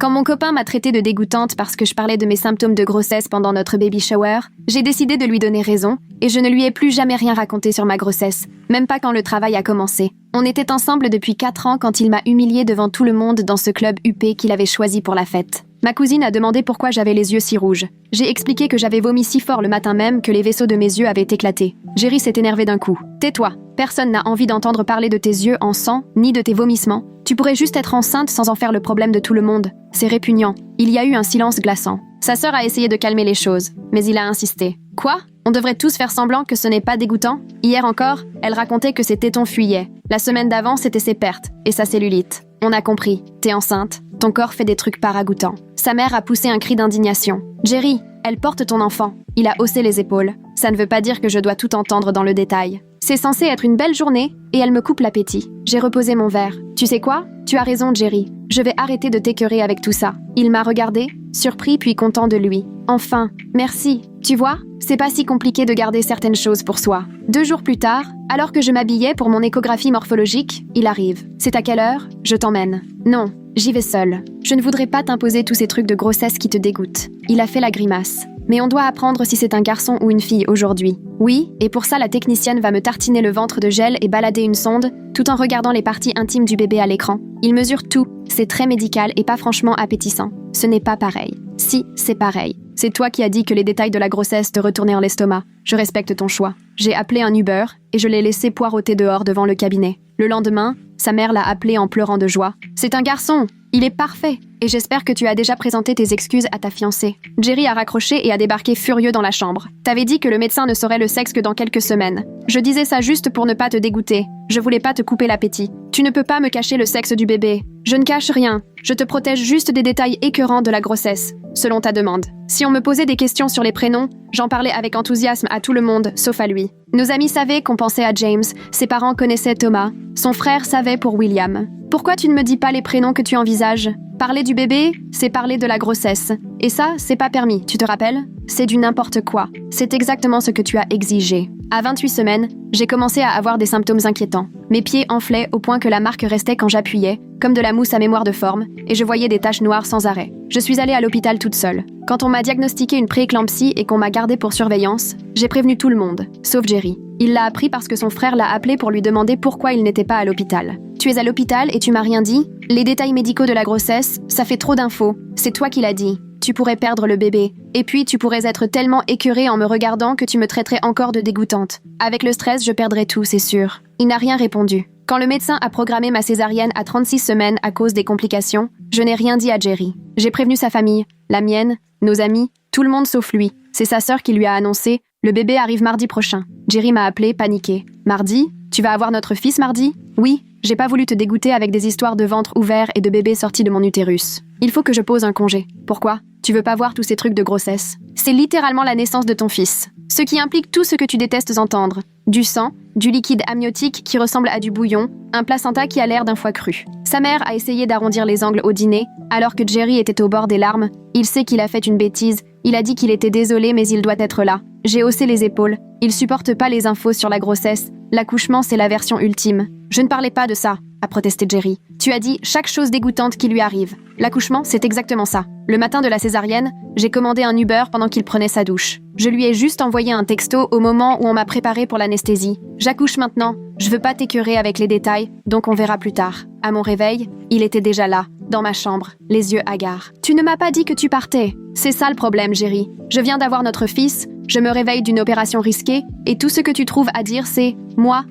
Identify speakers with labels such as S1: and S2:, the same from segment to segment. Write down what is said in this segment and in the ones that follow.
S1: Quand mon copain m'a traitée de dégoûtante parce que je parlais de mes symptômes de grossesse pendant notre baby shower, j'ai décidé de lui donner raison et je ne lui ai plus jamais rien raconté sur ma grossesse, même pas quand le travail a commencé. On était ensemble depuis 4 ans quand il m'a humiliée devant tout le monde dans ce club huppé qu'il avait choisi pour la fête. Ma cousine a demandé pourquoi j'avais les yeux si rouges. J'ai expliqué que j'avais vomi si fort le matin même que les vaisseaux de mes yeux avaient éclaté. Jerry s'est énervé d'un coup. « Tais-toi, personne n'a envie d'entendre parler de tes yeux en sang, ni de tes vomissements. Tu pourrais juste être enceinte sans en faire le problème de tout le monde. C'est répugnant. » Il y a eu un silence glaçant. Sa sœur a essayé de calmer les choses, mais il a insisté. « Quoi ? On devrait tous faire semblant que ce n'est pas dégoûtant ? Hier encore, elle racontait que ses tétons fuyaient. La semaine d'avant, c'était ses pertes et sa cellulite. On a compris. T'es enceinte. Ton corps fait des trucs pas ragoûtants. » Sa mère a poussé un cri d'indignation. « Jerry, elle porte ton enfant. » Il a haussé les épaules. Ça ne veut pas dire que je dois tout entendre dans le détail. C'est censé être une belle journée et elle me coupe l'appétit. J'ai reposé mon verre. Tu sais quoi ? Tu as raison, Jerry. Je vais arrêter de t'écœurer avec tout ça. Il m'a regardé, surpris puis content de lui. Enfin, merci. Tu vois, c'est pas si compliqué de garder certaines choses pour soi. 2 jours plus tard, alors que je m'habillais pour mon échographie morphologique, il arrive. C'est à quelle heure ? Je t'emmène. Non, j'y vais seule. Je ne voudrais pas t'imposer tous ces trucs de grossesse qui te dégoûtent. Il a fait la grimace. Mais on doit apprendre si c'est un garçon ou une fille aujourd'hui. Oui, et pour ça la technicienne va me tartiner le ventre de gel et balader une sonde, tout en regardant les parties intimes du bébé à l'écran. Il mesure tout, c'est très médical et pas franchement appétissant. Ce n'est pas pareil. Si, c'est pareil. C'est toi qui as dit que les détails de la grossesse te retournaient en l'estomac. Je respecte ton choix. J'ai appelé un Uber et je l'ai laissé poireauter dehors devant le cabinet. Le lendemain, sa mère l'a appelé en pleurant de joie. « C'est un garçon! Il est parfait! Et j'espère que tu as déjà présenté tes excuses à ta fiancée. » Jerry a raccroché et a débarqué furieux dans la chambre. « T'avais dit que le médecin ne saurait le sexe que dans quelques semaines. Je disais ça juste pour ne pas te dégoûter. Je voulais pas te couper l'appétit. Tu ne peux pas me cacher le sexe du bébé. Je ne cache rien. Je te protège juste des détails écœurants de la grossesse, selon ta demande. Si on me posait des questions sur les prénoms, j'en parlais avec enthousiasme à tout le monde, sauf à lui. Nos amis savaient qu'on pensait à James, ses parents connaissaient Thomas, son frère savait pour William. Pourquoi tu ne me dis pas les prénoms que tu envisages ? Parler du bébé, c'est parler de la grossesse. Et ça, c'est pas permis, tu te rappelles ? C'est du n'importe quoi. C'est exactement ce que tu as exigé. À 28 semaines, j'ai commencé à avoir des symptômes inquiétants. Mes pieds enflaient au point que la marque restait quand j'appuyais, comme de la mousse à mémoire de forme, et je voyais des taches noires sans arrêt. Je suis allée à l'hôpital toute seule. Quand on m'a diagnostiqué une prééclampsie et qu'on m'a gardée pour surveillance, j'ai prévenu tout le monde, sauf Jerry. Il l'a appris parce que son frère l'a appelé pour lui demander pourquoi il n'était pas à l'hôpital. « Tu es à l'hôpital et tu m'as rien dit ? Les détails médicaux de la grossesse, ça fait trop d'infos. C'est toi qui l'as dit. Tu pourrais perdre le bébé. Et puis, tu pourrais être tellement écœurée en me regardant que tu me traiterais encore de dégoûtante. Avec le stress, je perdrais tout, c'est sûr. » Il n'a rien répondu. Quand le médecin a programmé ma césarienne à 36 semaines à cause des complications, je n'ai rien dit à Jerry. J'ai prévenu sa famille, la mienne, nos amis, tout le monde sauf lui. C'est sa sœur qui lui a annoncé « Le bébé arrive mardi prochain ». Jerry m'a appelé, paniqué. « Mardi ? Tu vas avoir notre fils mardi ? » « Oui, j'ai pas voulu te dégoûter avec des histoires de ventre ouvert et de bébé sorti de mon utérus. Il faut que je pose un congé. Pourquoi ? Tu veux pas voir tous ces trucs de grossesse ? C'est littéralement la naissance de ton fils. Ce qui implique tout ce que tu détestes entendre. Du sang, du liquide amniotique qui ressemble à du bouillon, un placenta qui a l'air d'un foie cru. Sa mère a essayé d'arrondir les angles au dîner, alors que Jerry était au bord des larmes. Il sait qu'il a fait une bêtise. Il a dit qu'il était désolé, mais il doit être là. J'ai haussé les épaules. Il supporte pas les infos sur la grossesse. L'accouchement, c'est la version ultime. Je ne parlais pas de ça, a protesté Jerry. Tu as dit chaque chose dégoûtante qui lui arrive. L'accouchement, c'est exactement ça. Le matin de la césarienne, j'ai commandé un Uber pendant qu'il prenait sa douche. Je lui ai juste envoyé un texto au moment où on m'a préparé pour l'anesthésie. J'accouche maintenant. Je veux pas t'écœurer avec les détails, donc on verra plus tard. À mon réveil, il était déjà là, dans ma chambre, les yeux hagards. Tu ne m'as pas dit que tu partais. C'est ça le problème, Jerry. Je viens d'avoir notre fils, je me réveille d'une opération risquée, et tout ce que tu trouves à dire, c'est « moi ».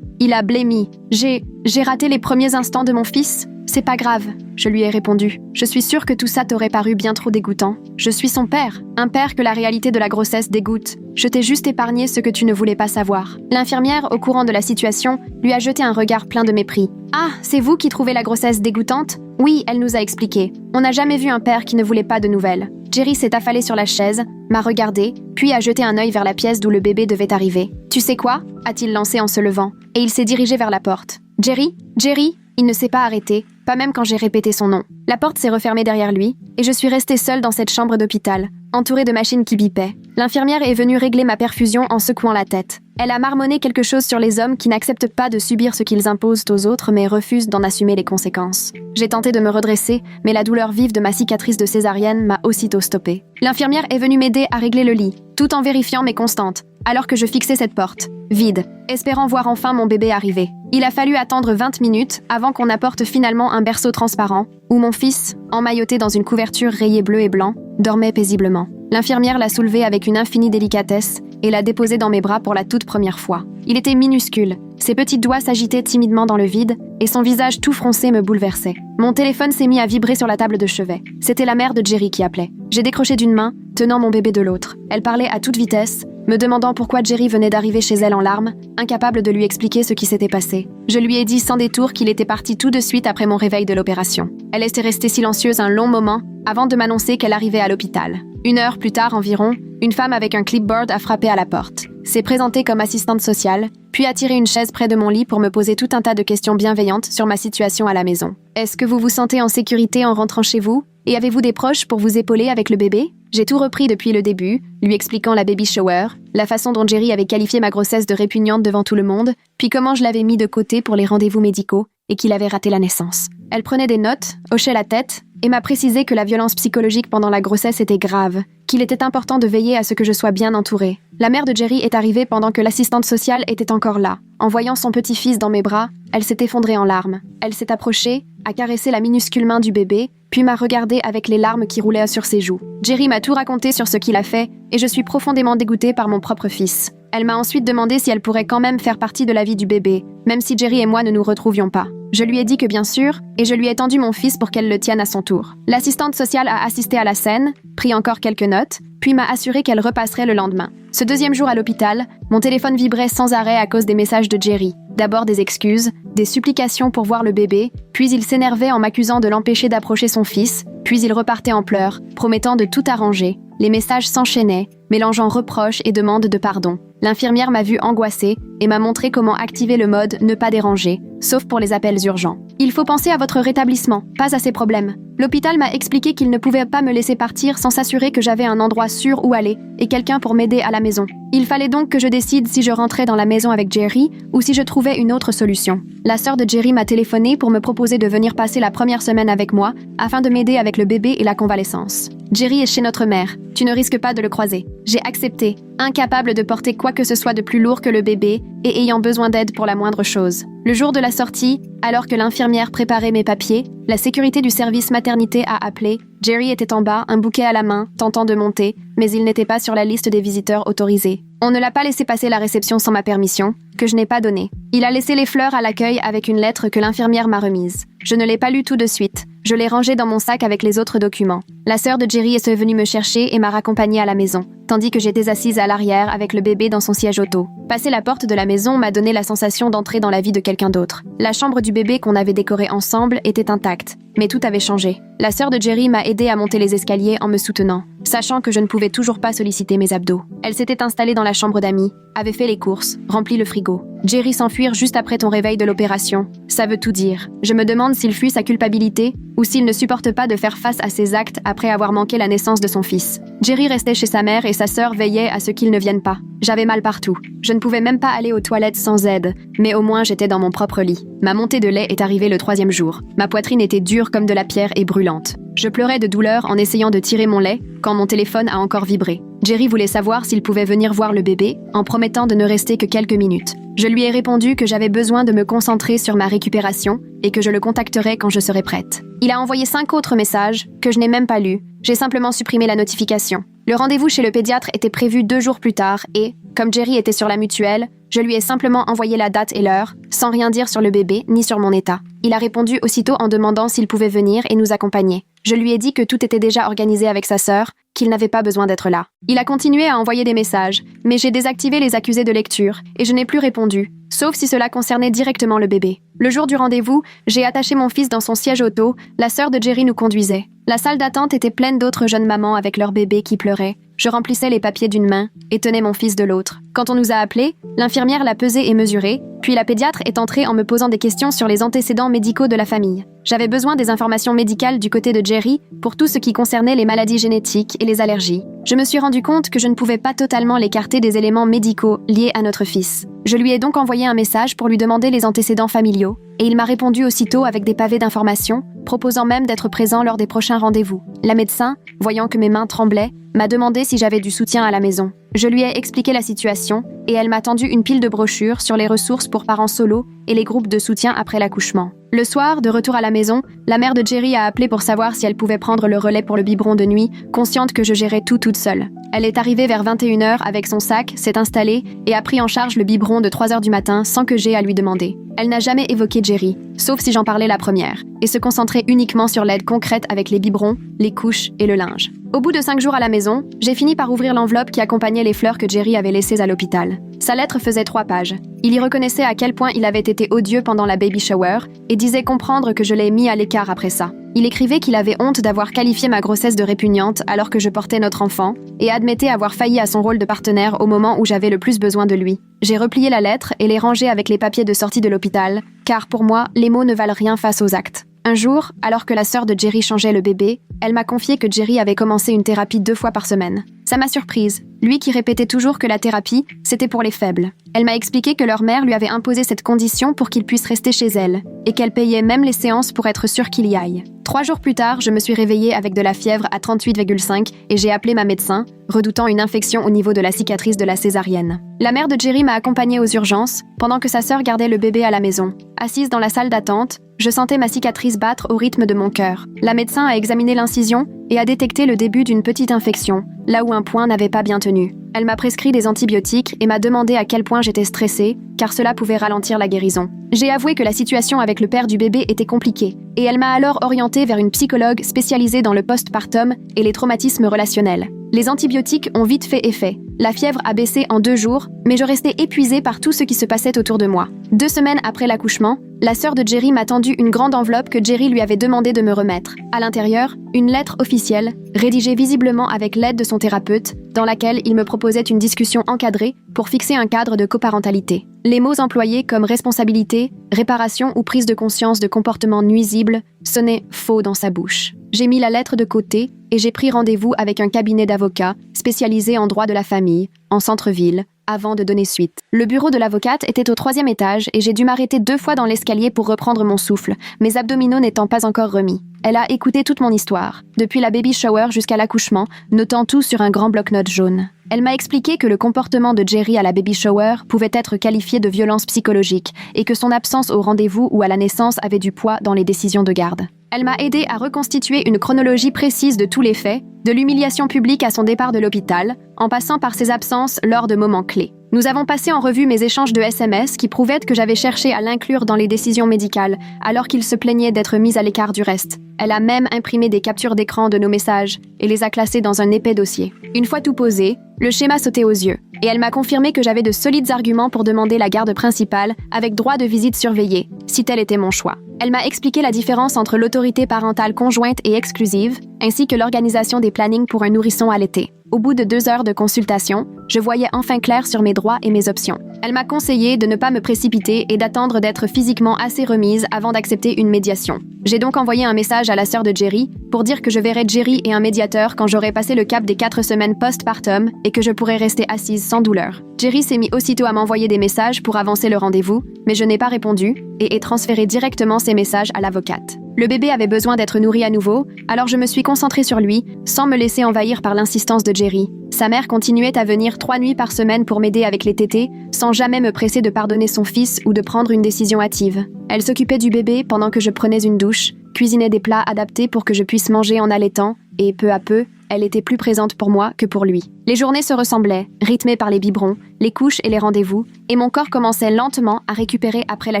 S1: Il a blémi. J'ai raté les premiers instants de mon fils. C'est pas grave, je lui ai répondu. Je suis sûre que tout ça t'aurait paru bien trop dégoûtant. Je suis son père, un père que la réalité de la grossesse dégoûte. Je t'ai juste épargné ce que tu ne voulais pas savoir. L'infirmière, au courant de la situation, lui a jeté un regard plein de mépris. « Ah, c'est vous qui trouvez la grossesse dégoûtante ?» Oui, elle nous a expliqué. On n'a jamais vu un père qui ne voulait pas de nouvelles. Jerry s'est affalé sur la chaise, m'a regardé, puis a jeté un œil vers la pièce d'où le bébé devait arriver. « Tu sais quoi ?» a-t-il lancé en se levant, et il s'est dirigé vers la porte. « Jerry ? Jerry ?» Il ne s'est pas arrêté, pas même quand j'ai répété son nom. La porte s'est refermée derrière lui, et je suis restée seule dans cette chambre d'hôpital, entourée de machines qui bipaient. L'infirmière est venue régler ma perfusion en secouant la tête. Elle a marmonné quelque chose sur les hommes qui n'acceptent pas de subir ce qu'ils imposent aux autres mais refusent d'en assumer les conséquences. J'ai tenté de me redresser, mais la douleur vive de ma cicatrice de césarienne m'a aussitôt stoppée. L'infirmière est venue m'aider à régler le lit, tout en vérifiant mes constantes, alors que je fixais cette porte, vide, espérant voir enfin mon bébé arriver. Il a fallu attendre 20 minutes avant qu'on apporte finalement un berceau transparent, où mon fils, emmailloté dans une couverture rayée bleu et blanc, dormait paisiblement. L'infirmière l'a soulevé avec une infinie délicatesse et l'a déposé dans mes bras pour la toute première fois. Il était minuscule, ses petits doigts s'agitaient timidement dans le vide et son visage tout froncé me bouleversait. Mon téléphone s'est mis à vibrer sur la table de chevet. C'était la mère de Jerry qui appelait. J'ai décroché d'une main, tenant mon bébé de l'autre. Elle parlait à toute vitesse, me demandant pourquoi Jerry venait d'arriver chez elle en larmes, incapable de lui expliquer ce qui s'était passé. Je lui ai dit sans détour qu'il était parti tout de suite après mon réveil de l'opération. Elle était restée silencieuse un long moment avant de m'annoncer qu'elle arrivait à l'hôpital. 1 heure plus tard environ, une femme avec un clipboard a frappé à la porte. S'est présentée comme assistante sociale, puis a tiré une chaise près de mon lit pour me poser tout un tas de questions bienveillantes sur ma situation à la maison. Est-ce que vous vous sentez en sécurité en rentrant chez vous? Et avez-vous des proches pour vous épauler avec le bébé? J'ai tout repris depuis le début, lui expliquant la baby shower, la façon dont Jerry avait qualifié ma grossesse de répugnante devant tout le monde, puis comment je l'avais mis de côté pour les rendez-vous médicaux et qu'il avait raté la naissance. Elle prenait des notes, hochait la tête et m'a précisé que la violence psychologique pendant la grossesse était grave, qu'il était important de veiller à ce que je sois bien entourée. La mère de Jerry est arrivée pendant que l'assistante sociale était encore là. En voyant son petit-fils dans mes bras, elle s'est effondrée en larmes. Elle s'est approchée, a caressé la minuscule main du bébé, puis m'a regardée avec les larmes qui roulaient sur ses joues. Jerry m'a tout raconté sur ce qu'il a fait, et je suis profondément dégoûtée par mon propre fils. Elle m'a ensuite demandé si elle pourrait quand même faire partie de la vie du bébé, même si Jerry et moi ne nous retrouvions pas. Je lui ai dit que bien sûr, et je lui ai tendu mon fils pour qu'elle le tienne à son tour. L'assistante sociale a assisté à la scène, pris encore quelques notes, puis m'a assuré qu'elle repasserait le lendemain. Ce deuxième jour à l'hôpital, mon téléphone vibrait sans arrêt à cause des messages de Jerry. D'abord des excuses, des supplications pour voir le bébé, puis il s'énervait en m'accusant de l'empêcher d'approcher son fils, puis il repartait en pleurs, promettant de tout arranger. Les messages s'enchaînaient, mélangeant reproches et demandes de pardon. L'infirmière m'a vue angoissée et m'a montré comment activer le mode « Ne pas déranger », sauf pour les appels urgents. Il faut penser à votre rétablissement, pas à ces problèmes. L'hôpital m'a expliqué qu'il ne pouvait pas me laisser partir sans s'assurer que j'avais un endroit sûr où aller et quelqu'un pour m'aider à la maison. Il fallait donc que je décide si je rentrais dans la maison avec Jerry ou si je trouvais une autre solution. La sœur de Jerry m'a téléphoné pour me proposer de venir passer la première semaine avec moi afin de m'aider avec le bébé et la convalescence. Jerry est chez notre mère. Tu ne risques pas de le croiser. J'ai accepté, incapable de porter quoi que ce soit de plus lourd que le bébé et ayant besoin d'aide pour la moindre chose. Le jour de la sortie, alors que l'infirmière préparait mes papiers, la sécurité du service maternité a appelé. Jerry était en bas, un bouquet à la main, tentant de monter, mais il n'était pas sur la liste des visiteurs autorisés. On ne l'a pas laissé passer la réception sans ma permission, que je n'ai pas donnée. Il a laissé les fleurs à l'accueil avec une lettre que l'infirmière m'a remise. Je ne l'ai pas lue tout de suite. Je l'ai rangée dans mon sac avec les autres documents. La sœur de Jerry est venue me chercher et m'a raccompagnée à la maison, tandis que j'étais assise à l'arrière avec le bébé dans son siège auto. Passer la porte de la maison m'a donné la sensation d'entrer dans la vie de quelqu'un d'autre. La chambre du bébé qu'on avait décorée ensemble était intacte, mais tout avait changé. La sœur de Jerry m'a aidée à monter les escaliers en me soutenant, sachant que je ne pouvais toujours pas solliciter mes abdos. Elle s'était installée dans la chambre d'amis, avait fait les courses, rempli le frigo. Jerry s'enfuir juste après ton réveil de l'opération, ça veut tout dire. Je me demande s'il fuit sa culpabilité ou s'il ne supporte pas de faire face à ses actes après avoir manqué la naissance de son fils. Jerry restait chez sa mère et sa sœur veillait à ce qu'il ne vienne pas. J'avais mal partout. Je ne pouvais même pas aller aux toilettes sans aide, mais au moins j'étais dans mon propre lit. Ma montée de lait est arrivée le 3e jour. Ma poitrine était dure comme de la pierre et brûlante. Je pleurais de douleur en essayant de tirer mon lait quand mon téléphone a encore vibré. Jerry voulait savoir s'il pouvait venir voir le bébé en promettant de ne rester que quelques minutes. Je lui ai répondu que j'avais besoin de me concentrer sur ma récupération et que je le contacterais quand je serais prête. Il a envoyé 5 autres messages que je n'ai même pas lus. J'ai simplement supprimé la notification. Le rendez-vous chez le pédiatre était prévu 2 jours plus tard et, comme Jerry était sur la mutuelle, je lui ai simplement envoyé la date et l'heure, sans rien dire sur le bébé ni sur mon état. Il a répondu aussitôt en demandant s'il pouvait venir et nous accompagner. Je lui ai dit que tout était déjà organisé avec sa sœur, qu'il n'avait pas besoin d'être là. Il a continué à envoyer des messages, mais j'ai désactivé les accusés de lecture et je n'ai plus répondu, sauf si cela concernait directement le bébé. Le jour du rendez-vous, j'ai attaché mon fils dans son siège auto, la sœur de Jerry nous conduisait. La salle d'attente était pleine d'autres jeunes mamans avec leur bébé qui pleurait. Je remplissais les papiers d'une main et tenais mon fils de l'autre. Quand on nous a appelés, l'infirmière l'a pesé et mesuré, Puis la pédiatre est entrée en me posant des questions sur les antécédents médicaux de la famille. J'avais besoin des informations médicales du côté de Jerry pour tout ce qui concernait les maladies génétiques et les allergies. Je me suis rendu compte que je ne pouvais pas totalement l'écarter des éléments médicaux liés à notre fils. Je lui ai donc envoyé un message pour lui demander les antécédents familiaux, et il m'a répondu aussitôt avec des pavés d'informations, proposant même d'être présent lors des prochains rendez-vous. La médecin, voyant que mes mains tremblaient, m'a demandé si j'avais du soutien à la maison. Je lui ai expliqué la situation, et elle m'a tendu une pile de brochures sur les ressources pour parents solo et les groupes de soutien après l'accouchement. Le soir, de retour à la maison, la mère de Jerry a appelé pour savoir si elle pouvait prendre le relais pour le biberon de nuit, consciente que je gérais tout toute seule. Elle est arrivée vers 21h avec son sac, s'est installée et a pris en charge le biberon de 3h du matin sans que j'aie à lui demander. Elle n'a jamais évoqué Jerry, sauf si j'en parlais la première, et se concentrait uniquement sur l'aide concrète avec les biberons, les couches et le linge. Au bout de 5 jours à la maison, j'ai fini par ouvrir l'enveloppe qui accompagnait les fleurs que Jerry avait laissées à l'hôpital. Sa lettre faisait 3 pages. Il y reconnaissait à quel point il avait été odieux pendant la baby shower et disait comprendre que je l'ai mis à l'écart après ça. Il écrivait qu'il avait honte d'avoir qualifié ma grossesse de répugnante alors que je portais notre enfant et admettait avoir failli à son rôle de partenaire au moment où j'avais le plus besoin de lui. J'ai replié la lettre et l'ai rangée avec les papiers de sortie de l'hôpital, car pour moi, les mots ne valent rien face aux actes. Un jour, alors que la sœur de Jerry changeait le bébé, elle m'a confié que Jerry avait commencé une thérapie 2 fois par semaine. Ça m'a surprise, lui qui répétait toujours que la thérapie, c'était pour les faibles. Elle m'a expliqué que leur mère lui avait imposé cette condition pour qu'il puisse rester chez elle, et qu'elle payait même les séances pour être sûre qu'il y aille. 3 jours plus tard, je me suis réveillée avec de la fièvre à 38,5 et j'ai appelé ma médecin, redoutant une infection au niveau de la cicatrice de la césarienne. La mère de Jerry m'a accompagnée aux urgences, pendant que sa sœur gardait le bébé à la maison. Assise dans la salle d'attente, je sentais ma cicatrice battre au rythme de mon cœur. La médecin a examiné l'incision et a détecté le début d'une petite infection, là où un point n'avait pas bien tenu. Elle m'a prescrit des antibiotiques et m'a demandé à quel point j'étais stressée, car cela pouvait ralentir la guérison. J'ai avoué que la situation avec le père du bébé était compliquée, et elle m'a alors orientée vers une psychologue spécialisée dans le postpartum et les traumatismes relationnels. Les antibiotiques ont vite fait effet. La fièvre a baissé en 2 jours, mais je restais épuisée par tout ce qui se passait autour de moi. 2 semaines après l'accouchement, la sœur de Jerry m'a tendu une grande enveloppe que Jerry lui avait demandé de me remettre. À l'intérieur, une lettre officielle, rédigée visiblement avec l'aide de son thérapeute, dans laquelle il me proposait une discussion encadrée pour fixer un cadre de coparentalité. Les mots employés comme responsabilité, réparation ou prise de conscience de comportements nuisibles sonnaient faux dans sa bouche. J'ai mis la lettre de côté et j'ai pris rendez-vous avec un cabinet d'avocats spécialisé en droit de la famille, en centre-ville, avant de donner suite. Le bureau de l'avocate était au 3e étage et j'ai dû m'arrêter 2 fois dans l'escalier pour reprendre mon souffle, mes abdominaux n'étant pas encore remis. Elle a écouté toute mon histoire, depuis la baby shower jusqu'à l'accouchement, notant tout sur un grand bloc-notes jaune. Elle m'a expliqué que le comportement de Jerry à la baby shower pouvait être qualifié de violence psychologique et que son absence au rendez-vous ou à la naissance avait du poids dans les décisions de garde. Elle m'a aidé à reconstituer une chronologie précise de tous les faits, de l'humiliation publique à son départ de l'hôpital, en passant par ses absences lors de moments clés. Nous avons passé en revue mes échanges de SMS qui prouvaient que j'avais cherché à l'inclure dans les décisions médicales, alors qu'il se plaignait d'être mis à l'écart du reste. Elle a même imprimé des captures d'écran de nos messages et les a classés dans un épais dossier. Une fois tout posé, le schéma sautait aux yeux, et elle m'a confirmé que j'avais de solides arguments pour demander la garde principale avec droit de visite surveillée, si tel était mon choix. Elle m'a expliqué la différence entre l'autorité parentale conjointe et exclusive, ainsi que l'organisation des plannings pour un nourrisson allaité. Au bout de 2 heures de consultation, je voyais enfin clair sur mes droits et mes options. Elle m'a conseillé de ne pas me précipiter et d'attendre d'être physiquement assez remise avant d'accepter une médiation. J'ai donc envoyé un message à la sœur de Jerry pour dire que je verrais Jerry et un médiateur quand j'aurai passé le cap des 4 semaines postpartum et que je pourrais rester assise sans douleur. Jerry s'est mis aussitôt à m'envoyer des messages pour avancer le rendez-vous, mais je n'ai pas répondu et ai transféré directement ces messages à l'avocate. Le bébé avait besoin d'être nourri à nouveau, alors je me suis concentrée sur lui, sans me laisser envahir par l'insistance de Jerry. Sa mère continuait à venir 3 nuits par semaine pour m'aider avec les tétés, sans jamais me presser de pardonner son fils ou de prendre une décision hâtive. Elle s'occupait du bébé pendant que je prenais une douche, cuisinait des plats adaptés pour que je puisse manger en allaitant, et peu à peu, elle était plus présente pour moi que pour lui. Les journées se ressemblaient, rythmées par les biberons, les couches et les rendez-vous, et mon corps commençait lentement à récupérer après la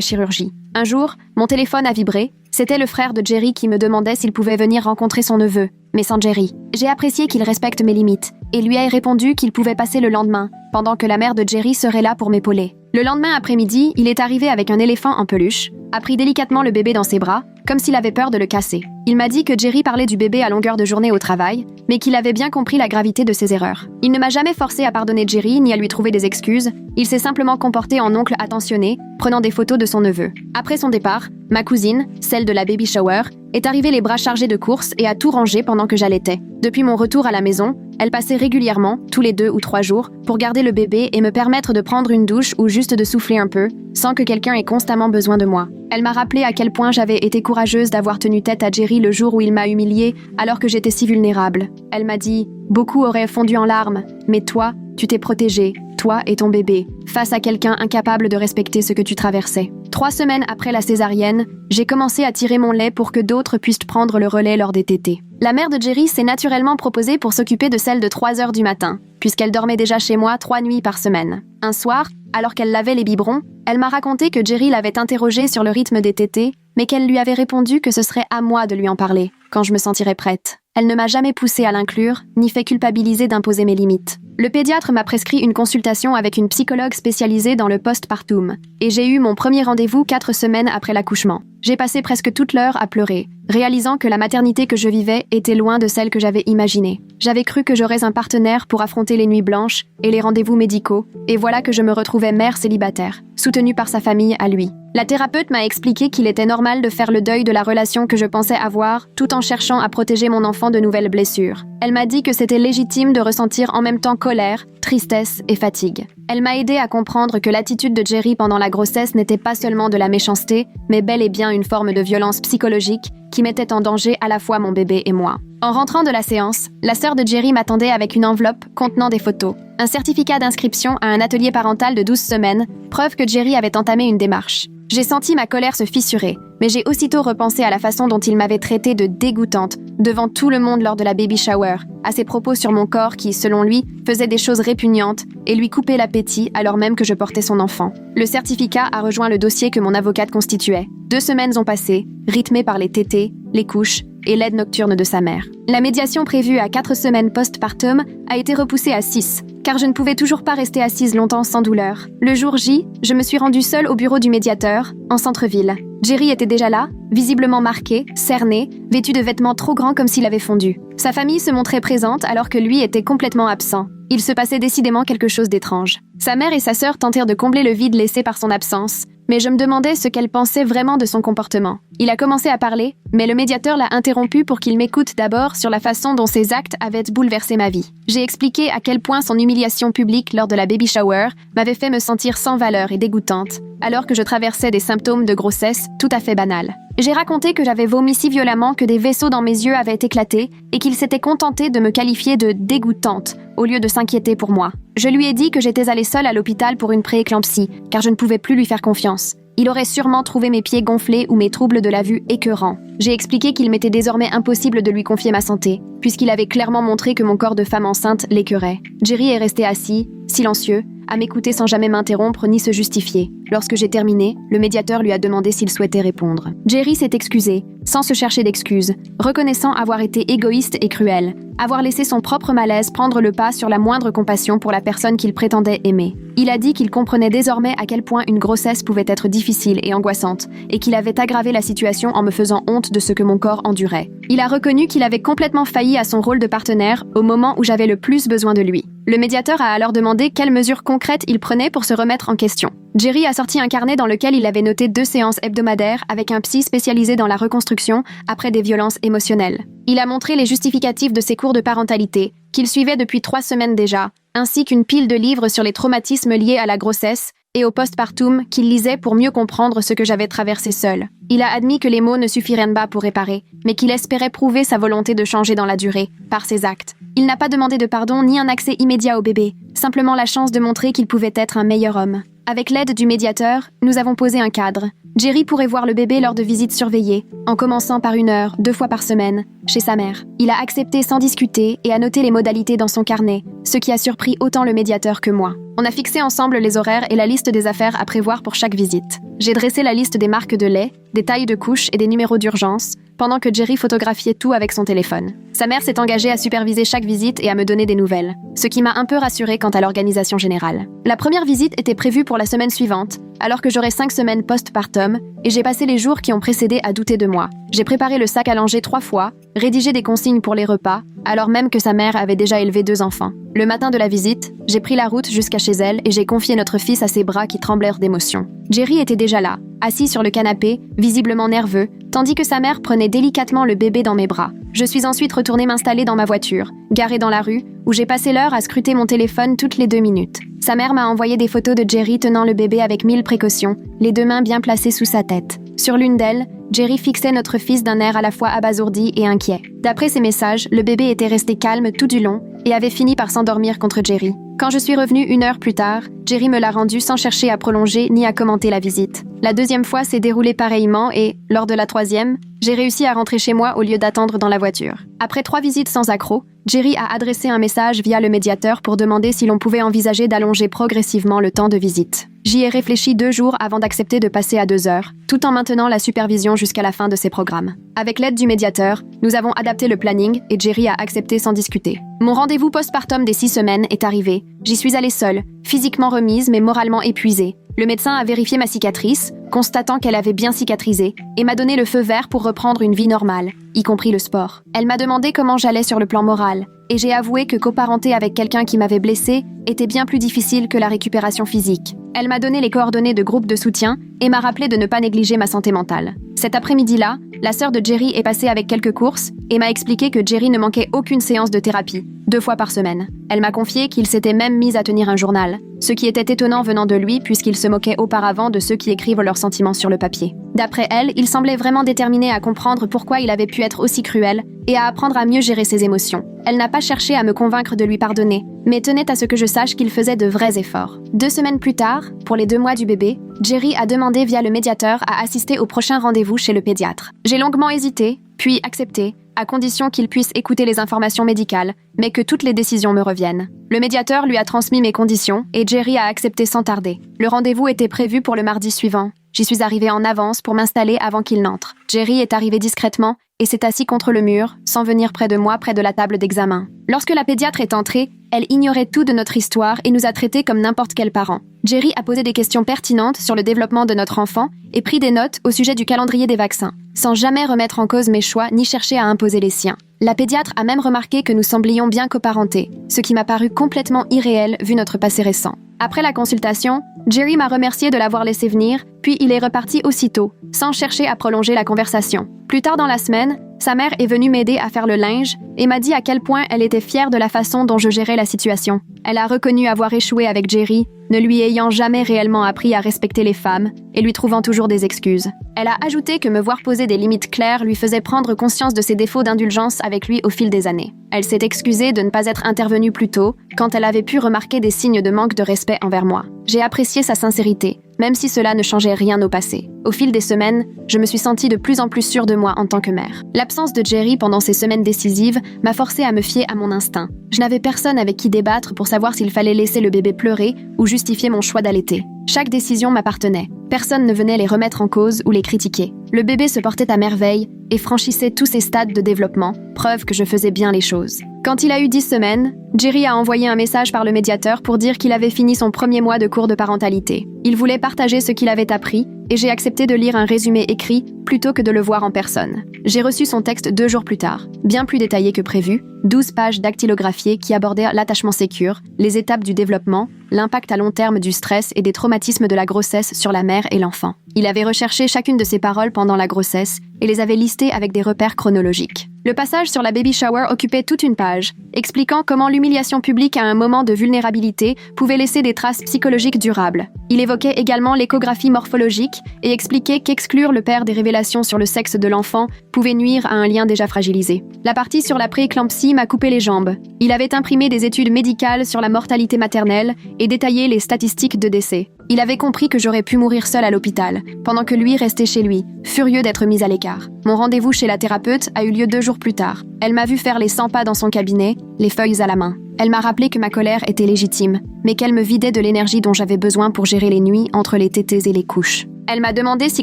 S1: chirurgie. Un jour, mon téléphone a vibré. C'était le frère de Jerry qui me demandait s'il pouvait venir rencontrer son neveu, mais sans Jerry. J'ai apprécié qu'il respecte mes limites, et lui ai répondu qu'il pouvait passer le lendemain, pendant que la mère de Jerry serait là pour m'épauler. Le lendemain après-midi, il est arrivé avec un éléphant en peluche, a pris délicatement le bébé dans ses bras, comme s'il avait peur de le casser. Il m'a dit que Jerry parlait du bébé à longueur de journée au travail, mais qu'il avait bien compris la gravité de ses erreurs. Il ne m'a jamais forcé à pardonner Jerry ni à lui trouver des excuses, il s'est simplement comporté en oncle attentionné, prenant des photos de son neveu. Après son départ, ma cousine, celle de la baby shower, est arrivée les bras chargés de courses et a tout rangé pendant que j'allaitais. Depuis mon retour à la maison, elle passait régulièrement, tous les 2 ou 3 jours, pour garder le bébé et me permettre de prendre une douche ou juste de souffler un peu, sans que quelqu'un ait constamment besoin de moi. Elle m'a rappelé à quel point j'avais été courageuse d'avoir tenu tête à Jerry le jour où il m'a humiliée alors que j'étais si vulnérable. Elle m'a dit « Beaucoup auraient fondu en larmes, mais toi, tu t'es protégée, toi et ton bébé, face à quelqu'un incapable de respecter ce que tu traversais. » 3 semaines après la césarienne, j'ai commencé à tirer mon lait pour que d'autres puissent prendre le relais lors des tétés. La mère de Jerry s'est naturellement proposée pour s'occuper de celle de 3 heures du matin, puisqu'elle dormait déjà chez moi 3 nuits par semaine. Un soir, alors qu'elle lavait les biberons, elle m'a raconté que Jerry l'avait interrogée sur le rythme des tétés, mais qu'elle lui avait répondu que ce serait à moi de lui en parler, quand je me sentirais prête. Elle ne m'a jamais poussée à l'inclure, ni fait culpabiliser d'imposer mes limites. Le pédiatre m'a prescrit une consultation avec une psychologue spécialisée dans le postpartum, et j'ai eu mon premier rendez-vous 4 semaines après l'accouchement. J'ai passé presque toute l'heure à pleurer, réalisant que la maternité que je vivais était loin de celle que j'avais imaginée. J'avais cru que j'aurais un partenaire pour affronter les nuits blanches et les rendez-vous médicaux, et voilà que je me retrouvais mère célibataire, soutenue par sa famille à lui. La thérapeute m'a expliqué qu'il était normal de faire le deuil de la relation que je pensais avoir, tout en cherchant à protéger mon enfant de nouvelles blessures. Elle m'a dit que c'était légitime de ressentir en même temps colère, tristesse et fatigue. Elle m'a aidé à comprendre que l'attitude de Jerry pendant la grossesse n'était pas seulement de la méchanceté, mais bel et bien une forme de violence psychologique qui mettait en danger à la fois mon bébé et moi. En rentrant de la séance, la sœur de Jerry m'attendait avec une enveloppe contenant des photos, un certificat d'inscription à un atelier parental de 12 semaines, preuve que Jerry avait entamé une démarche. J'ai senti ma colère se fissurer, mais j'ai aussitôt repensé à la façon dont il m'avait traitée de dégoûtante devant tout le monde lors de la baby shower, à ses propos sur mon corps qui, selon lui, faisait des choses répugnantes et lui coupait l'appétit alors même que je portais son enfant. Le certificat a rejoint le dossier que mon avocate constituait. 2 semaines ont passé, rythmées par les tétés, les couches et l'aide nocturne de sa mère. La médiation prévue à 4 semaines postpartum a été repoussée à 6, car je ne pouvais toujours pas rester assise longtemps sans douleur. Le jour J, je me suis rendue seule au bureau du médiateur, en centre-ville. Jerry était déjà là, visiblement marqué, cerné, vêtu de vêtements trop grands comme s'il avait fondu. Sa famille se montrait présente alors que lui était complètement absent. Il se passait décidément quelque chose d'étrange. Sa mère et sa sœur tentèrent de combler le vide laissé par son absence, mais je me demandais ce qu'elle pensait vraiment de son comportement. Il a commencé à parler, mais le médiateur l'a interrompu pour qu'il m'écoute d'abord sur la façon dont ses actes avaient bouleversé ma vie. J'ai expliqué à quel point son humiliation publique lors de la baby shower m'avait fait me sentir sans valeur et dégoûtante, alors que je traversais des symptômes de grossesse tout à fait banals. J'ai raconté que j'avais vomi si violemment que des vaisseaux dans mes yeux avaient éclaté et qu'il s'était contenté de me qualifier de dégoûtante au lieu de s'inquiéter pour moi. Je lui ai dit que j'étais allée seule à l'hôpital pour une prééclampsie, car je ne pouvais plus lui faire confiance. Il aurait sûrement trouvé mes pieds gonflés ou mes troubles de la vue écœurants. J'ai expliqué qu'il m'était désormais impossible de lui confier ma santé, puisqu'il avait clairement montré que mon corps de femme enceinte l'écœurait. Jerry est resté assis, silencieux, à m'écouter sans jamais m'interrompre ni se justifier. Lorsque j'ai terminé, le médiateur lui a demandé s'il souhaitait répondre. Jerry s'est excusé, sans se chercher d'excuses, reconnaissant avoir été égoïste et cruel, avoir laissé son propre malaise prendre le pas sur la moindre compassion pour la personne qu'il prétendait aimer. Il a dit qu'il comprenait désormais à quel point une grossesse pouvait être difficile et angoissante, et qu'il avait aggravé la situation en me faisant honte de ce que mon corps endurait. Il a reconnu qu'il avait complètement failli à son rôle de partenaire au moment où j'avais le plus besoin de lui. Le médiateur a alors demandé quelles mesures concrètes il prenait pour se remettre en question. Jerry a sorti un carnet dans lequel il avait noté 2 séances hebdomadaires avec un psy spécialisé dans la reconstruction après des violences émotionnelles. Il a montré les justificatifs de ses cours de parentalité, qu'il suivait depuis 3 semaines déjà, ainsi qu'une pile de livres sur les traumatismes liés à la grossesse et au postpartum qu'il lisait pour mieux comprendre ce que j'avais traversé seule. Il a admis que les mots ne suffiraient pas pour réparer, mais qu'il espérait prouver sa volonté de changer dans la durée, par ses actes. Il n'a pas demandé de pardon ni un accès immédiat au bébé, simplement la chance de montrer qu'il pouvait être un meilleur homme. Avec l'aide du médiateur, nous avons posé un cadre. Jerry pourrait voir le bébé lors de visites surveillées, en commençant par 1 heure, 2 fois par semaine, chez sa mère. Il a accepté sans discuter et a noté les modalités dans son carnet, ce qui a surpris autant le médiateur que moi. On a fixé ensemble les horaires et la liste des affaires à prévoir pour chaque visite. J'ai dressé la liste des marques de lait, des tailles de couches et des numéros d'urgence, pendant que Jerry photographiait tout avec son téléphone. Sa mère s'est engagée à superviser chaque visite et à me donner des nouvelles, ce qui m'a un peu rassurée quant à l'organisation générale. La première visite était prévue pour la semaine suivante, alors que j'aurais 5 semaines postpartum, et j'ai passé les jours qui ont précédé à douter de moi. J'ai préparé le sac à langer 3 fois, rédigé des consignes pour les repas, alors même que sa mère avait déjà élevé 2 enfants. Le matin de la visite, j'ai pris la route jusqu'à chez elle et j'ai confié notre fils à ses bras qui tremblèrent d'émotion. Jerry était déjà là, assis sur le canapé, visiblement nerveux, tandis que sa mère prenait délicatement le bébé dans mes bras. Je suis ensuite retournée m'installer dans ma voiture, garée dans la rue, où j'ai passé l'heure à scruter mon téléphone toutes les 2 minutes. Sa mère m'a envoyé des photos de Jerry tenant le bébé avec 1000 précautions, les 2 mains bien placées sous sa tête. Sur l'une d'elles, Jerry fixait notre fils d'un air à la fois abasourdi et inquiet. D'après ses messages, le bébé était resté calme tout du long et avait fini par s'endormir contre Jerry. Quand je suis revenue 1 heure plus tard, Jerry me l'a rendu sans chercher à prolonger ni à commenter la visite. La 2e fois s'est déroulée pareillement et, lors de la 3e, j'ai réussi à rentrer chez moi au lieu d'attendre dans la voiture. Après 3 visites sans accroc, Jerry a adressé un message via le médiateur pour demander si l'on pouvait envisager d'allonger progressivement le temps de visite. J'y ai réfléchi 2 jours avant d'accepter de passer à 2 heures, tout en maintenant la supervision jusqu'à la fin de ses programmes. Avec l'aide du médiateur, nous avons adapté le planning et Jerry a accepté sans discuter. Mon rendez-vous postpartum des 6 semaines est arrivé. J'y suis allée seule, physiquement remise mais moralement épuisée. Le médecin a vérifié ma cicatrice, constatant qu'elle avait bien cicatrisé, et m'a donné le feu vert pour reprendre une vie normale, y compris le sport. Elle m'a demandé comment j'allais sur le plan moral, et j'ai avoué que coparenter avec quelqu'un qui m'avait blessée était bien plus difficile que la récupération physique. Elle m'a donné les coordonnées de groupes de soutien et m'a rappelé de ne pas négliger ma santé mentale. Cet après-midi-là, la sœur de Jerry est passée avec quelques courses et m'a expliqué que Jerry ne manquait aucune séance de thérapie, 2 fois par semaine. Elle m'a confié qu'il s'était même mis à tenir un journal, ce qui était étonnant venant de lui puisqu'il se moquait auparavant de ceux qui écrivent leurs sentiments sur le papier. D'après elle, il semblait vraiment déterminé à comprendre pourquoi il avait pu être aussi cruel et à apprendre à mieux gérer ses émotions. Elle n'a pas cherché à me convaincre de lui pardonner, mais tenait à ce que je sache qu'il faisait de vrais efforts. 2 semaines plus tard, pour les 2 mois du bébé, Jerry a demandé via le médiateur à assister au prochain rendez-vous chez le pédiatre. J'ai longuement hésité, puis accepté, à condition qu'il puisse écouter les informations médicales, mais que toutes les décisions me reviennent. Le médiateur lui a transmis mes conditions et Jerry a accepté sans tarder. Le rendez-vous était prévu pour le mardi suivant. J'y suis arrivée en avance pour m'installer avant qu'il n'entre. Jerry est arrivé discrètement et s'est assis contre le mur, sans venir près de moi près de la table d'examen. Lorsque la pédiatre est entrée, elle ignorait tout de notre histoire et nous a traités comme n'importe quel parent. Jerry a posé des questions pertinentes sur le développement de notre enfant et pris des notes au sujet du calendrier des vaccins, sans jamais remettre en cause mes choix ni chercher à imposer les siens. La pédiatre a même remarqué que nous semblions bien coparentés, ce qui m'a paru complètement irréel vu notre passé récent. Après la consultation, Jerry m'a remercié de l'avoir laissé venir, puis il est reparti aussitôt, sans chercher à prolonger la conversation. Plus tard dans la semaine, sa mère est venue m'aider à faire le linge et m'a dit à quel point elle était fière de la façon dont je gérais la situation. Elle a reconnu avoir échoué avec Jerry, ne lui ayant jamais réellement appris à respecter les femmes et lui trouvant toujours des excuses. Elle a ajouté que me voir poser des limites claires lui faisait prendre conscience de ses défauts d'indulgence avec lui au fil des années. Elle s'est excusée de ne pas être intervenue plus tôt, quand elle avait pu remarquer des signes de manque de respect envers moi. J'ai apprécié sa sincérité, même si cela ne changeait rien au passé. Au fil des semaines, je me suis sentie de plus en plus sûre de moi en tant que mère. L'absence de Jerry pendant ces semaines décisives m'a forcée à me fier à mon instinct. Je n'avais personne avec qui débattre pour savoir s'il fallait laisser le bébé pleurer ou justifier mon choix d'allaiter. Chaque décision m'appartenait. Personne ne venait les remettre en cause ou les critiquer. Le bébé se portait à merveille et franchissait tous ses stades de développement, preuve que je faisais bien les choses. Quand il a eu 10 semaines, Jerry a envoyé un message par le médiateur pour dire qu'il avait fini son premier mois de cours de parentalité. Il voulait partager ce qu'il avait appris et j'ai accepté de lire un résumé écrit plutôt que de le voir en personne. J'ai reçu son texte 2 jours plus tard, bien plus détaillé que prévu, 12 pages dactylographiées qui abordaient l'attachement sécure, les étapes du développement, l'impact à long terme du stress et des traumatismes de la grossesse sur la mère et l'enfant. Il avait recherché chacune de ces paroles pendant la grossesse et les avait listées avec des repères chronologiques. Le passage sur la baby shower occupait toute une page, expliquant comment l'humiliation publique à un moment de vulnérabilité pouvait laisser des traces psychologiques durables. Il évoquait également l'échographie morphologique et expliquait qu'exclure le père des révélations sur le sexe de l'enfant pouvait nuire à un lien déjà fragilisé. La partie sur la pré-éclampsie m'a coupé les jambes. Il avait imprimé des études médicales sur la mortalité maternelle et détaillé les statistiques de décès. Il avait compris que j'aurais pu mourir seule à l'hôpital, pendant que lui restait chez lui, furieux d'être mis à l'écart. Mon rendez-vous chez la thérapeute a eu lieu 2 jours plus tard. Elle m'a vu faire les 100 pas dans son cabinet, les feuilles à la main. Elle m'a rappelé que ma colère était légitime, mais qu'elle me vidait de l'énergie dont j'avais besoin pour gérer les nuits entre les tétés et les couches. Elle m'a demandé si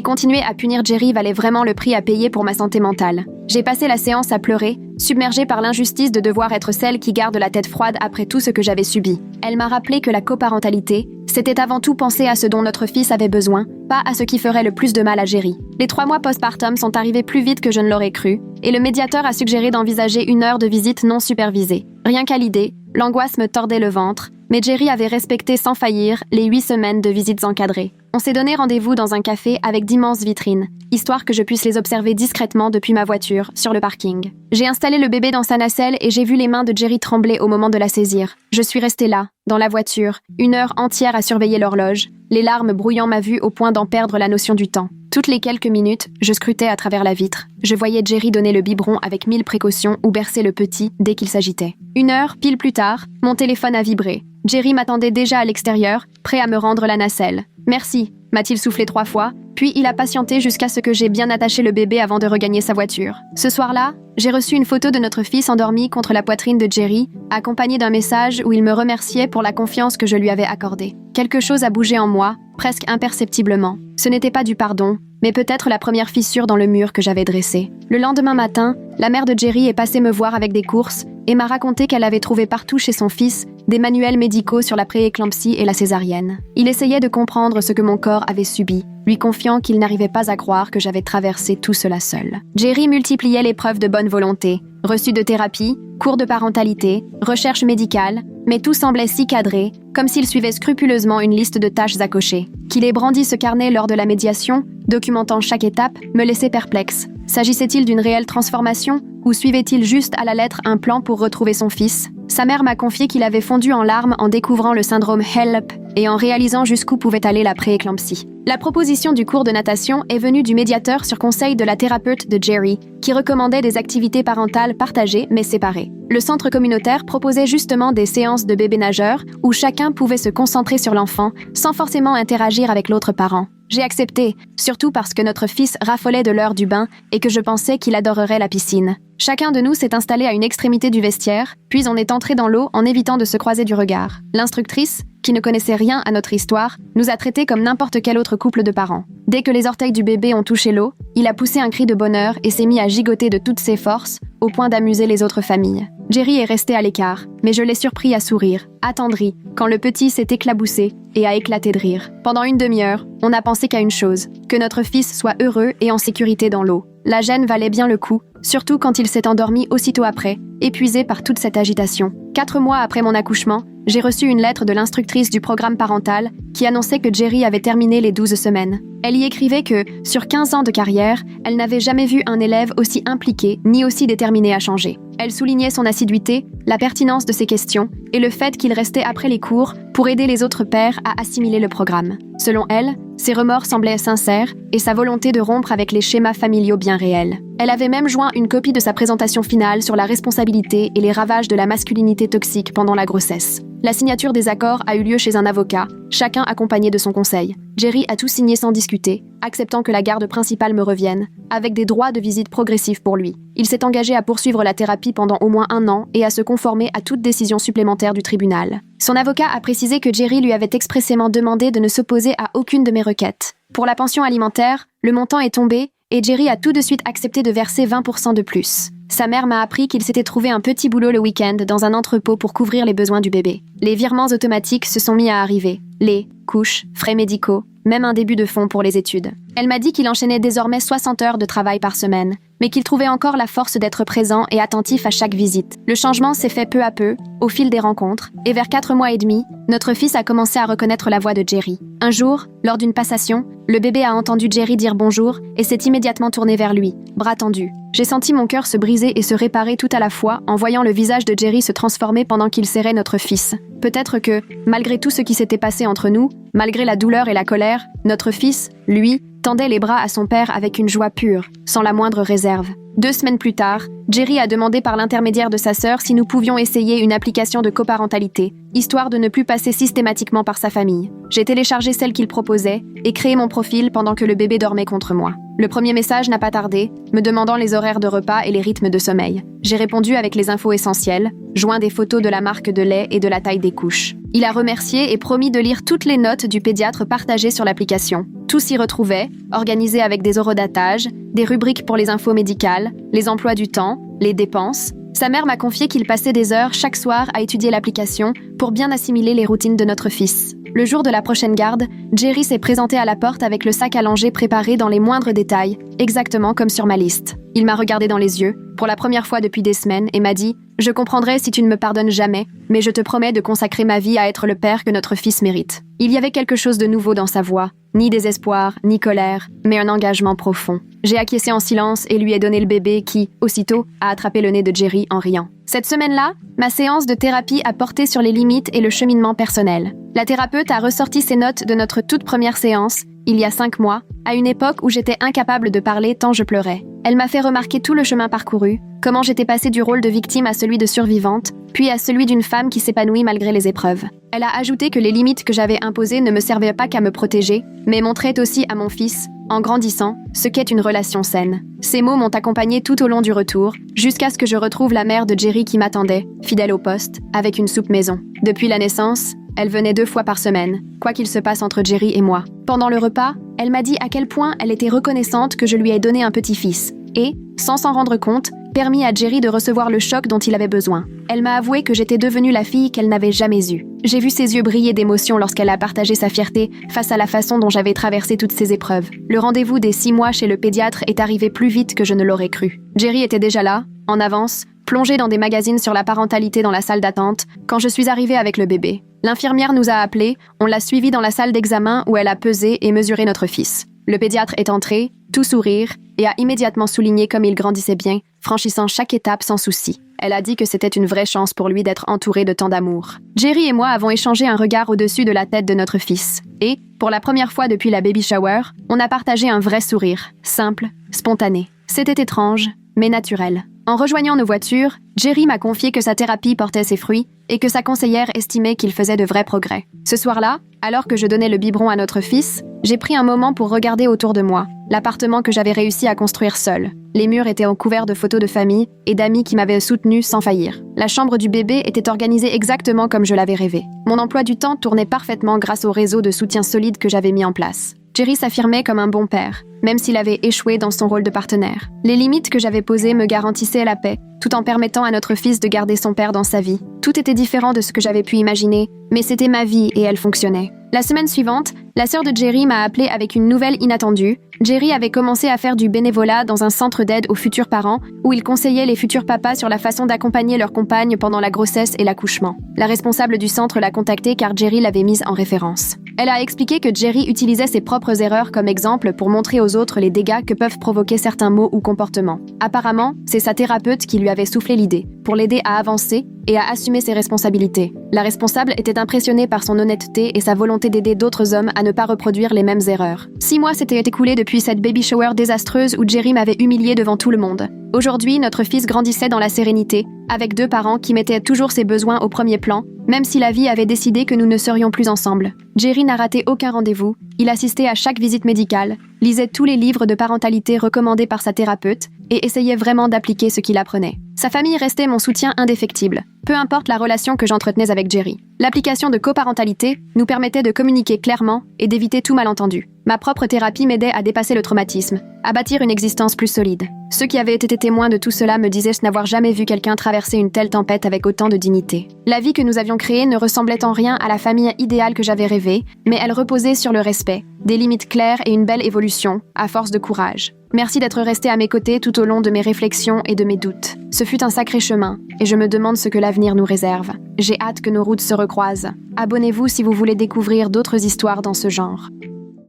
S1: continuer à punir Jerry valait vraiment le prix à payer pour ma santé mentale. J'ai passé la séance à pleurer, submergée par l'injustice de devoir être celle qui garde la tête froide après tout ce que j'avais subi. Elle m'a rappelé que la coparentalité, c'était avant tout penser à ce dont notre fils avait besoin, pas à ce qui ferait le plus de mal à Jerry. Les 3 mois postpartum sont arrivés plus vite que je ne l'aurais cru, et le médiateur a suggéré d'envisager 1 heure de visite non supervisée. Rien qu'à l'idée, l'angoisse me tordait le ventre, mais Jerry avait respecté sans faillir les 8 semaines de visites encadrées. On s'est donné rendez-vous dans un café avec d'immenses vitrines, histoire que je puisse les observer discrètement depuis ma voiture, sur le parking. J'ai installé le bébé dans sa nacelle et j'ai vu les mains de Jerry trembler au moment de la saisir. Je suis restée là, dans la voiture, 1 heure entière à surveiller l'horloge, les larmes brouillant ma vue au point d'en perdre la notion du temps. Toutes les quelques minutes, je scrutais à travers la vitre. Je voyais Jerry donner le biberon avec 1000 précautions ou bercer le petit dès qu'il s'agitait. 1 heure, pile plus tard, mon téléphone a vibré. Jerry m'attendait déjà à l'extérieur, prêt à me rendre la nacelle. « Merci », m'a-t-il soufflé 3 fois, puis il a patienté jusqu'à ce que j'ai bien attaché le bébé avant de regagner sa voiture. Ce soir-là, j'ai reçu une photo de notre fils endormi contre la poitrine de Jerry, accompagnée d'un message où il me remerciait pour la confiance que je lui avais accordée. Quelque chose a bougé en moi, presque imperceptiblement. Ce n'était pas du pardon, mais peut-être la première fissure dans le mur que j'avais dressé. Le lendemain matin, la mère de Jerry est passée me voir avec des courses et m'a raconté qu'elle avait trouvé partout chez son fils des manuels médicaux sur la prééclampsie et la césarienne. Il essayait de comprendre ce que mon corps avait subi, lui confiant qu'il n'arrivait pas à croire que j'avais traversé tout cela seul. Jerry multipliait les preuves de bonne volonté, reçu de thérapie, cours de parentalité, recherche médicale, mais tout semblait si cadré, comme s'il suivait scrupuleusement une liste de tâches à cocher. Qu'il ait brandi ce carnet lors de la médiation, documentant chaque étape, me laissait perplexe. S'agissait-il d'une réelle transformation, ou suivait-il juste à la lettre un plan pour retrouver son fils? Sa mère m'a confié qu'il avait fondu en larmes en découvrant le syndrome HELLP et en réalisant jusqu'où pouvait aller la prééclampsie. La proposition du cours de natation est venue du médiateur sur conseil de la thérapeute de Jerry, qui recommandait des activités parentales partagées mais séparées. Le centre communautaire proposait justement des séances de bébés nageurs où chacun pouvait se concentrer sur l'enfant sans forcément interagir avec l'autre parent. J'ai accepté, surtout parce que notre fils raffolait de l'heure du bain et que je pensais qu'il adorerait la piscine. Chacun de nous s'est installé à une extrémité du vestiaire, puis on est entré dans l'eau en évitant de se croiser du regard. L'instructrice, qui ne connaissait rien à notre histoire, nous a traités comme n'importe quel autre couple de parents. Dès que les orteils du bébé ont touché l'eau, il a poussé un cri de bonheur et s'est mis à gigoter de toutes ses forces, au point d'amuser les autres familles. Jerry est resté à l'écart, mais je l'ai surpris à sourire, attendri, quand le petit s'est éclaboussé et a éclaté de rire. Pendant une demi-heure, on n'a pensé qu'à une chose, que notre fils soit heureux et en sécurité dans l'eau. La gêne valait bien le coup, surtout quand il s'est endormi aussitôt après, épuisé par toute cette agitation. 4 mois après mon accouchement, j'ai reçu une lettre de l'instructrice du programme parental qui annonçait que Jerry avait terminé les 12 semaines. Elle y écrivait que, sur 15 ans de carrière, elle n'avait jamais vu un élève aussi impliqué ni aussi déterminé à changer. Elle soulignait son assiduité, la pertinence de ses questions et le fait qu'il restait après les cours pour aider les autres pères à assimiler le programme. Selon elle, ses remords semblaient sincères et sa volonté de rompre avec les schémas familiaux bien réels. Elle avait même joint une copie de sa présentation finale sur la responsabilité et les ravages de la masculinité toxique pendant la grossesse. La signature des accords a eu lieu chez un avocat, chacun accompagné de son conseil. Jerry a tout signé sans discuter, acceptant que la garde principale me revienne, avec des droits de visite progressifs pour lui. Il s'est engagé à poursuivre la thérapie pendant au moins 1 an et à se conformer à toute décision supplémentaire du tribunal. Son avocat a précisé que Jerry lui avait expressément demandé de ne s'opposer à aucune de mes requêtes. Pour la pension alimentaire, le montant est tombé et Jerry a tout de suite accepté de verser 20% de plus. Sa mère m'a appris qu'il s'était trouvé un petit boulot le week-end dans un entrepôt pour couvrir les besoins du bébé. Les virements automatiques se sont mis à arriver. Lait, couches, frais médicaux, même un début de fonds pour les études. Elle m'a dit qu'il enchaînait désormais 60 heures de travail par semaine, mais qu'il trouvait encore la force d'être présent et attentif à chaque visite. Le changement s'est fait peu à peu, au fil des rencontres, et vers 4 mois et demi, notre fils a commencé à reconnaître la voix de Jerry. Un jour, lors d'une passation, le bébé a entendu Jerry dire bonjour et s'est immédiatement tourné vers lui, bras tendus. J'ai senti mon cœur se briser et se réparer tout à la fois en voyant le visage de Jerry se transformer pendant qu'il serrait notre fils. Peut-être que, malgré tout ce qui s'était passé entre nous, malgré la douleur et la colère, notre fils, lui, tendait les bras à son père avec une joie pure, sans la moindre réserve. 2 semaines plus tard, Jerry a demandé par l'intermédiaire de sa sœur si nous pouvions essayer une application de coparentalité, histoire de ne plus passer systématiquement par sa famille. J'ai téléchargé celle qu'il proposait et créé mon profil pendant que le bébé dormait contre moi. Le premier message n'a pas tardé, me demandant les horaires de repas et les rythmes de sommeil. J'ai répondu avec les infos essentielles, joint des photos de la marque de lait et de la taille des couches. Il a remercié et promis de lire toutes les notes du pédiatre partagées sur l'application. Tout s'y retrouvait, organisé avec des horodatages, des rubriques pour les infos médicales, les emplois du temps, les dépenses. Sa mère m'a confié qu'il passait des heures chaque soir à étudier l'application pour bien assimiler les routines de notre fils. Le jour de la prochaine garde, Jerry s'est présenté à la porte avec le sac à langer préparé dans les moindres détails, exactement comme sur ma liste. Il m'a regardé dans les yeux, pour la première fois depuis des semaines, et m'a dit « Je comprendrai si tu ne me pardonnes jamais, mais je te promets de consacrer ma vie à être le père que notre fils mérite. » Il y avait quelque chose de nouveau dans sa voix, ni désespoir, ni colère, mais un engagement profond. J'ai acquiescé en silence et lui ai donné le bébé qui, aussitôt, a attrapé le nez de Jerry en riant. Cette semaine-là, ma séance de thérapie a porté sur les limites et le cheminement personnel. La thérapeute a ressorti ses notes de notre toute première séance, il y a 5 mois, à une époque où j'étais incapable de parler tant je pleurais. Elle m'a fait remarquer tout le chemin parcouru, comment j'étais passée du rôle de victime à celui de survivante, puis à celui d'une femme qui s'épanouit malgré les épreuves. Elle a ajouté que les limites que j'avais imposées ne me servaient pas qu'à me protéger, mais montraient aussi à mon fils, en grandissant, ce qu'est une relation saine. Ces mots m'ont accompagnée tout au long du retour, jusqu'à ce que je retrouve la mère de Jerry qui m'attendait, fidèle au poste, avec une soupe maison. Depuis la naissance, elle venait 2 fois par semaine, quoi qu'il se passe entre Jerry et moi. Pendant le repas, elle m'a dit à quel point elle était reconnaissante que je lui ai donné un petit-fils, et, sans s'en rendre compte, permis à Jerry de recevoir le choc dont il avait besoin. Elle m'a avoué que j'étais devenue la fille qu'elle n'avait jamais eue. J'ai vu ses yeux briller d'émotion lorsqu'elle a partagé sa fierté face à la façon dont j'avais traversé toutes ces épreuves. Le rendez-vous des 6 mois chez le pédiatre est arrivé plus vite que je ne l'aurais cru. Jerry était déjà là, en avance, plongé dans des magazines sur la parentalité dans la salle d'attente, quand je suis arrivée avec le bébé. L'infirmière nous a appelés, on l'a suivi dans la salle d'examen où elle a pesé et mesuré notre fils. Le pédiatre est entré, tout sourire, et a immédiatement souligné comme il grandissait bien, franchissant chaque étape sans souci. Elle a dit que c'était une vraie chance pour lui d'être entouré de tant d'amour. Jerry et moi avons échangé un regard au-dessus de la tête de notre fils. Et, pour la première fois depuis la baby shower, on a partagé un vrai sourire, simple, spontané. C'était étrange, mais naturel. En rejoignant nos voitures, Jerry m'a confié que sa thérapie portait ses fruits et que sa conseillère estimait qu'il faisait de vrais progrès. Ce soir-là, alors que je donnais le biberon à notre fils, j'ai pris un moment pour regarder autour de moi, l'appartement que j'avais réussi à construire seul. Les murs étaient couverts de photos de famille et d'amis qui m'avaient soutenu sans faillir. La chambre du bébé était organisée exactement comme je l'avais rêvé. Mon emploi du temps tournait parfaitement grâce au réseau de soutien solide que j'avais mis en place. Jerry s'affirmait comme un bon père, même s'il avait échoué dans son rôle de partenaire. Les limites que j'avais posées me garantissaient la paix, tout en permettant à notre fils de garder son père dans sa vie. Tout était différent de ce que j'avais pu imaginer, mais c'était ma vie et elle fonctionnait. La semaine suivante, la sœur de Jerry m'a appelée avec une nouvelle inattendue. Jerry avait commencé à faire du bénévolat dans un centre d'aide aux futurs parents, où il conseillait les futurs papas sur la façon d'accompagner leurs compagnes pendant la grossesse et l'accouchement. La responsable du centre l'a contactée car Jerry l'avait mise en référence. Elle a expliqué que Jerry utilisait ses propres erreurs comme exemple pour montrer aux autres les dégâts que peuvent provoquer certains mots ou comportements. Apparemment, c'est sa thérapeute qui lui avait soufflé l'idée, pour l'aider à avancer et à assumer ses responsabilités. La responsable était impressionnée par son honnêteté et sa volonté d'aider d'autres hommes à ne pas reproduire les mêmes erreurs. 6 mois s'étaient écoulés depuis cette baby shower désastreuse où Jerry m'avait humiliée devant tout le monde. Aujourd'hui, notre fils grandissait dans la sérénité, avec 2 parents qui mettaient toujours ses besoins au premier plan, même si la vie avait décidé que nous ne serions plus ensemble. Jerry n'a raté aucun rendez-vous, il assistait à chaque visite médicale, lisait tous les livres de parentalité recommandés par sa thérapeute et essayait vraiment d'appliquer ce qu'il apprenait. Sa famille restait mon soutien indéfectible, peu importe la relation que j'entretenais avec Jerry. L'application de coparentalité nous permettait de communiquer clairement et d'éviter tout malentendu. Ma propre thérapie m'aidait à dépasser le traumatisme, à bâtir une existence plus solide. Ceux qui avaient été témoins de tout cela me disaient n'avoir jamais vu quelqu'un traverser une telle tempête avec autant de dignité. La vie que nous avions créée ne ressemblait en rien à la famille idéale que j'avais rêvée, mais elle reposait sur le respect, des limites claires et une belle évolution, à force de courage. Merci d'être resté à mes côtés tout au long de mes réflexions et de mes doutes. Ce fut un sacré chemin, et je me demande ce que l'avenir nous réserve. J'ai hâte que nos routes se recroisent. Abonnez-vous si vous voulez découvrir d'autres histoires dans ce genre.